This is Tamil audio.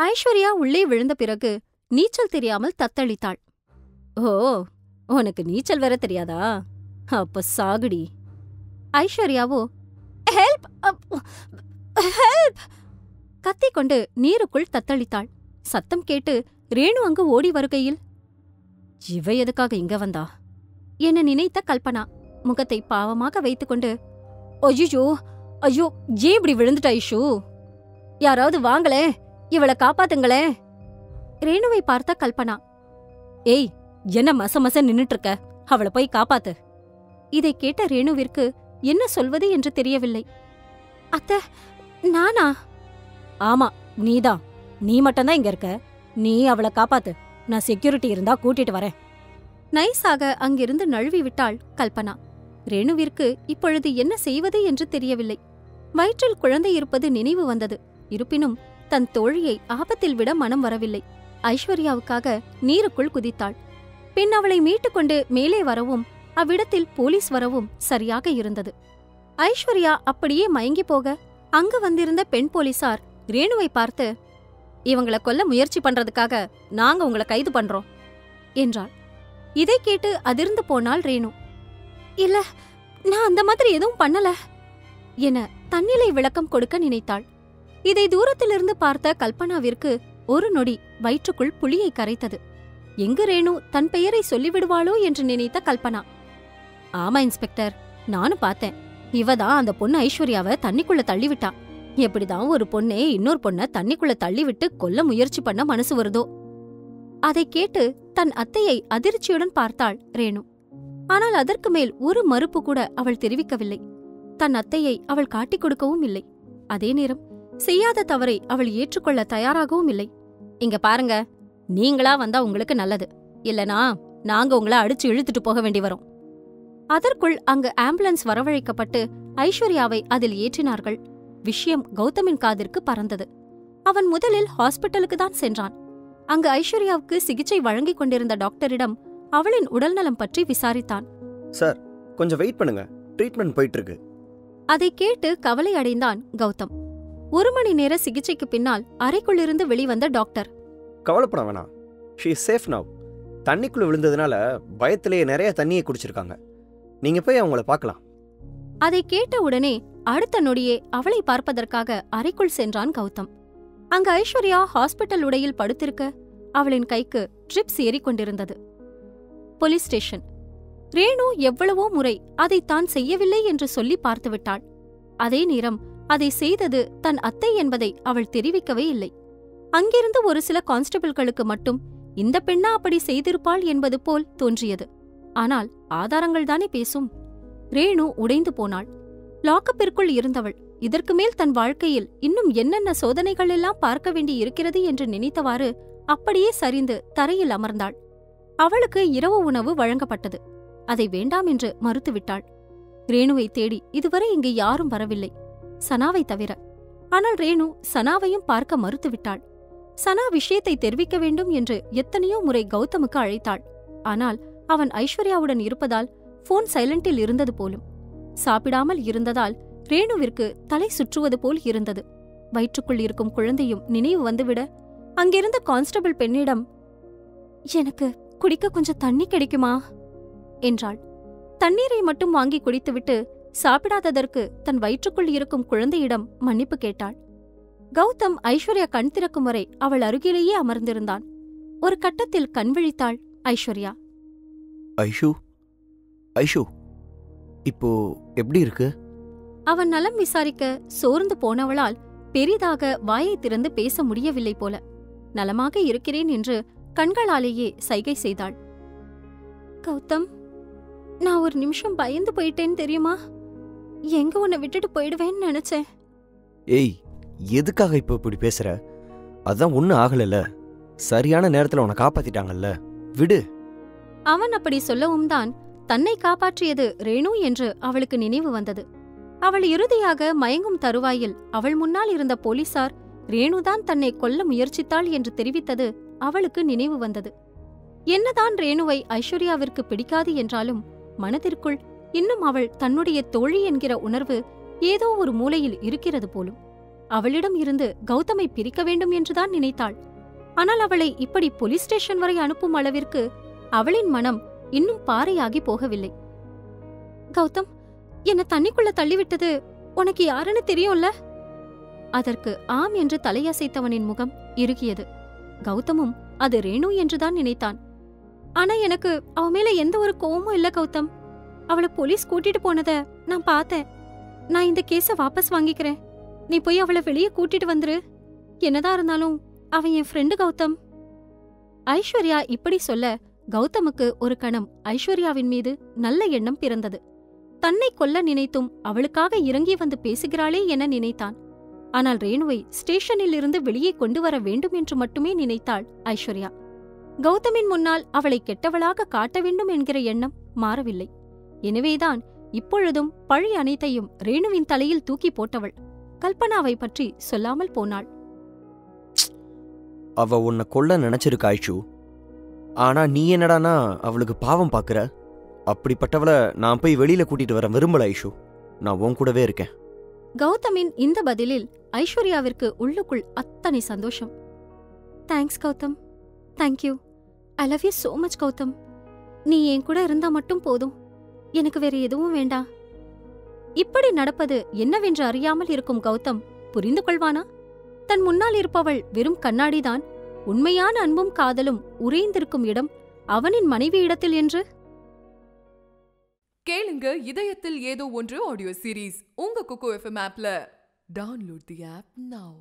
ஐஸ்வர்யா உள்ளே விழுந்த பிறகு நீச்சல் தெரியாமல் தத்தளித்தாள். ஓ, உனக்கு நீச்சல் வேற தெரியாதா? அப்ப சாகுடி. ஐஸ்வர்யாவோ ஹெல்ப் ஹெல்ப் கத்திக்கொண்டு நீருக்குள் தத்தளித்தாள். சத்தம் கேட்டு ரேணு அங்கு ஓடி வருகையில், இவ எதுக்காக இங்க வந்தா என நினைத்த கல்பனா முகத்தை பாவமாக வைத்துக்கொண்டு, ஐயோ ஐயோ, ஏன் இப்படி விழுந்துட்ட ஐஷு? யாராவது வாங்களே, இவளை காப்பாத்துங்களே. ரேணுவை பார்த்த கல்பனா, ஏய், என்ன மச மச நின்னுட்டு இருக்க? அவளை போய் காப்பாத்து. இதை கேட்ட ரேணுவிற்கு என்ன சொல்வது என்று தெரியவில்லை. அத்த, நானா? ஆமா, நீதான். நீ மட்டும்தான் இங்க இருக்க. நீ அவளை காப்பாத்து. நான் செக்யூரிட்டி இருந்தா கூட்டிட்டு வரேன். நைஸாக அங்கிருந்து நழுவி விட்டாள் கல்பனா. ரேணுவிற்கு இப்பொழுது என்ன செய்வது என்று தெரியவில்லை. வயிற்றில் குழந்தை இருப்பது நினைவு வந்தது. இருப்பினும் தன் தோழியை ஆபத்தில் விட மனம் வரவில்லை. ஐஸ்வர்யாவுக்காக நீருக்குள் குதித்தாள். பின் அவளை மீட்டுக்கொண்டு மேலே வரவும் அவ்விடத்தில் போலீஸ் வரவும் சரியாக இருந்தது. ஐஸ்வர்யா அப்படியே மயங்கி போக அங்கு வந்திருந்த பெண் போலீசார் ரேணுவை பார்த்து, இவங்கள கொல்ல முயற்சி பண்றதுக்காக நாங்க உங்களை கைது பண்றோம் என்றாள். இதை கேட்டு அதிர்ந்து போனாள் ரேணு. இல்ல, நான் அந்த மாதிரி எதுவும் பண்ணல என தன்னிலை விளக்கம் கொடுக்க நினைத்தாள். இதை தூரத்திலிருந்து பார்த்த கல்பனாவிற்கு ஒரு நொடி வயிற்றுக்குள் புளியை கரைத்தது. எங்கு ரேணு தன் பெயரை சொல்லிவிடுவாளோ என்று நினைத்த கல்பனா, ஆமா இன்ஸ்பெக்டர், நானும் பார்த்தேன். இவதான் அந்த பொண்ணு ஐஸ்வர்யாவை தண்ணிக்குள்ள தள்ளிவிட்டா. எப்படிதான் ஒரு பொண்ணே இன்னொரு பொண்ண தண்ணிக்குள்ள தள்ளிவிட்டு கொல்ல முயற்சி பண்ண மனசு வருதோ? அதை கேட்டு தன் அத்தையை அதிர்ச்சியுடன் பார்த்தாள் ரேணு. ஆனால் அதற்கு மேல் ஒரு மறுப்பு கூட அவள் தெரிவிக்கவில்லை. தன் அத்தையை அவள் காட்டிக் கொடுக்கவும் இல்லை. அதே நேரம் செய்யாத தவறை அவள் ஏற்றுக்கொள்ள தயாராகவும் இல்லை. இங்க பாருங்க, நீங்களா வந்தா உங்களுக்கு நல்லது, இல்லனா நாங்க உங்களை அடிச்சு இழுத்துட்டு போக வேண்டி வரும். அதற்குள் அங்கு ஆம்புலன்ஸ் வரவழைக்கப்பட்டு ஐஸ்வர்யாவை அதில் ஏற்றினார்கள். விஷயம் கௌதமின் காதிற்கு பறந்தது. அவன் முதலில் ஹாஸ்பிட்டலுக்கு தான் சென்றான். அங்கு ஐஸ்வர்யாவுக்கு சிகிச்சை வழங்கிக் கொண்டிருந்த டாக்டரிடம் அவளின் உடல்நலம் பற்றி விசாரித்தான். சார், கொஞ்சம் வெயிட் பண்ணுங்க, ட்ரீட்மெண்ட் போயிட்டு இருக்கு. அதை கேட்டு கவலை அடைந்தான் கௌதம். 1 மணி நேர சிகிச்சைக்கு பின்னால் அறைக்குள்ளிருந்து வெளிவந்த டாக்டர், கவலைப்பட வேணாம், ஷீ இஸ் சேஃப் நவ். தண்ணிக்குள்ள விழுந்ததுனால பயத்திலேயே நிறைய தண்ணியை குடிச்சிருக்காங்க. நீங்க போய் அவங்கள பார்க்கலாம். அதை கேட்ட உடனே அடுத்த நொடியே அவளை பார்ப்பதற்காக அறைக்குள் சென்றான் கௌதம். அங்கு ஐஸ்வர்யா ஹாஸ்பிட்டல் உடையில் படுத்திருக்க அவளின் கைக்கு ட்ரிப்ஸ் ஏறிக்கொண்டிருந்தது. Police station. ரேணு எவ்வளவோ முறை அதை தான் செய்யவில்லை என்று சொல்லி பார்த்துவிட்டாள். அதே நேரம் அதை செய்தது தன் அத்தை என்பதை அவள் தெரிவிக்கவே இல்லை. அங்கிருந்து ஒரு சில கான்ஸ்டபிள்களுக்கு மட்டும் இந்த பெண்ணா அப்படி செய்திருப்பாள் என்பது போல் தோன்றியது. ஆனால் ஆதாரங்கள் தானே பேசும். ரேணு உடைந்து போனாள். லாக்கப்பிற்குள் இருந்தவள் இதற்கு மேல் தன் வாழ்க்கையில் இன்னும் என்னென்ன சோதனைகள் எல்லாம் பார்க்க வேண்டி இருக்கிறது என்று நினைத்தவாறு அப்படியே சரிந்து தரையில் அமர்ந்தாள். அவளுக்கு இரவு உணவு வழங்கப்பட்டது. அதை வேண்டாம் என்று மறுத்துவிட்டாள். ரேணுவை தேடி இதுவரை இங்கு யாரும் வரவில்லை, சனாவை தவிர. ஆனால் ரேணு சனாவையும் பார்க்க மறுத்துவிட்டாள். சனா விஷயத்தை தெரிவிக்க வேண்டும் என்று எத்தனையோ முறை கௌதமுக்கு அழைத்தாள். ஆனால் அவன் ஐஸ்வர்யாவுடன் இருப்பதால் போன் சைலண்டில் இருந்தது போலும். சாப்பிடாமல் இருந்ததால் ரேணுவிற்கு தலை சுற்றுவது போல் இருந்தது. வயிற்றுக்குள் இருக்கும் குழந்தையும் நினைவு வந்துவிட அங்கிருந்த கான்ஸ்டபிள் பெண்ணிடம், எனக்கு குடிக்க கொஞ்சம் தண்ணி கிடைக்குமா என்றாள். தண்ணீரை மட்டும் வாங்கி குடித்துவிட்டு சாப்பிடாததற்கு தன் வயிற்றுக்குள் இருக்கும் குழந்தையிடம் மன்னிப்பு கேட்டாள். கௌதம் ஐஸ்வர்யா கண் திறக்கும் வரை அவள் அருகிலேயே அமர்ந்திருந்தான். ஒரு கட்டத்தில் கண் விழித்தாள் ஐஸ்வர்யா. ஐஷு, ஐஷு, இப்போ எப்படி இருக்கு? அவன் நலம் விசாரிக்க சோர்ந்து போனவளால் பெரிதாக வாயை திறந்து பேச முடியவில்லை போல. நலமாக இருக்கிறேன் என்று கண்களாலேயே சைகை செய்தாள். கௌதம், நான் ஒரு நிமிஷம் பயந்து போயிட்டேன்னு தெரியுமா? எங்க உன்னை விட்டுட்டு போயிடுவேன்னு நினைச்சேன். ஏய், எதுக்காக இப்ப இப்படி பேசுற? அதான் ஒன்னும் ஆகலல்ல, சரியான நேரத்துல உன்னை காப்பாத்திட்டாங்கல்ல, விடு. அவன் அப்படி சொல்லவும் தான் தன்னை காப்பாற்றியது ரேணு என்று அவளுக்கு நினைவு வந்தது. அவள் இறுதியாக மயங்கும் தருவாயில் அவள் முன்னால் இருந்த போலீசார் ரேணுதான் தன்னை கொல்ல முயற்சித்தாள் என்று தெரிவித்தது அவளுக்கு நினைவு வந்தது. என்னதான் ரேணுவை ஐஸ்வர்யாவிற்கு பிடிக்காது என்றாலும் மனதிற்குள் இன்னும் அவள் தன்னுடைய தோழி என்கிற உணர்வு ஏதோ ஒரு மூலையில் இருக்கிறது போலும். அவளிடம் இருந்து கௌதமை பிரிக்க வேண்டும் என்றுதான் நினைத்தாள். ஆனால் அவளை இப்படி போலீஸ் ஸ்டேஷன் வரை அனுப்பும் அளவிற்கு அவளின் மனம் இன்னும் பாறையாகி போகவில்லை. கௌதம், என்ன தண்ணிக்குள்ள தள்ளிவிட்டது உனக்கு யாருன்னு தெரியும்ல? அதற்கு ஆம் என்று தலையசைத்தவனின் முகம் இறுகியது. கௌதமும் அது ரேணு என்றுதான் நினைத்தான். ஆனா எனக்கு அவ மேல எந்த ஒரு கோவமும் இல்ல கௌதம். அவளை போலீஸ் கூட்டிட்டு போனத நான் பார்த்தேன். நான் இந்த கேஸ வாபஸ் வாங்கிக்கிறேன். நீ போய் அவளை வெளியே கூட்டிட்டு வந்துரு. என்னதான் இருந்தாலும் அவன் என் ஃப்ரெண்டு கௌதம். ஐஸ்வர்யா இப்படி சொல்ல கௌதமுக்கு ஒரு கணம் ஐஸ்வர்யாவின் மீது நல்ல எண்ணம் பிறந்தது. தன்னை கொல்ல நினைத்தும் அவளுக்காக இறங்கி வந்து பேசுகிறாளே என நினைத்தான். ஆனால் ரேணுவை ஸ்டேஷனில் இருந்து வெளியே கொண்டு வர வேண்டும் என்று மட்டுமே நினைத்தாள் ஐஸ்வர்யா. கௌதமின் முன்னால் அவளை கெட்டவளாக காட்ட வேண்டும் என்கிற எண்ணம் மாறவில்லை. எனவேதான் இப்பொழுதும் பழி அனைத்தையும் ரேணுவின் தலையில் தூக்கி போட்டவள் கல்பனாவை பற்றி சொல்லாமல் போனாள். அவ உன்னை கொல்ல நினைச்சிருக்க ஆயிஷு. ஆனா நீ என்னடானா அவளுக்கு பாவம் பாக்குற. அப்படிப்பட்டவளை நான் போய் வெளியில கூட்டிட்டு வர விரும்பல ஐஷு. நான் உன் கூடவே இருக்கேன். கௌதமின் இந்த பதிலில் ஐஸ்வர்யாவிற்கு உள்ளுக்குள் அத்தனை சந்தோஷம். Thanks Gautham, thank you. I love you so much Gautham. நீ என் கூட இருந்தா மட்டும் போதும், எனக்கு வேற எதுவும் வேண்டாம். இப்படி நடப்பது என்னவென்று அறியாமல் இருக்கும் கௌதம் புரிந்து கொள்வானா? தன் முன்னால் இருப்பவள் வெறும் கண்ணாடிதான், உண்மையான அன்பும் காதலும் உறைந்திருக்கும் இடம் அவனின் மனைவியிடத்தில் என்று. கேளுங்க இதயத்தில் ஏதோ ஒன்று ஆடியோ சீரீஸ் உங்க குக்கு எஃப்எம் ஆப்ல. டவுன்லோட் தி ஆப் நவ.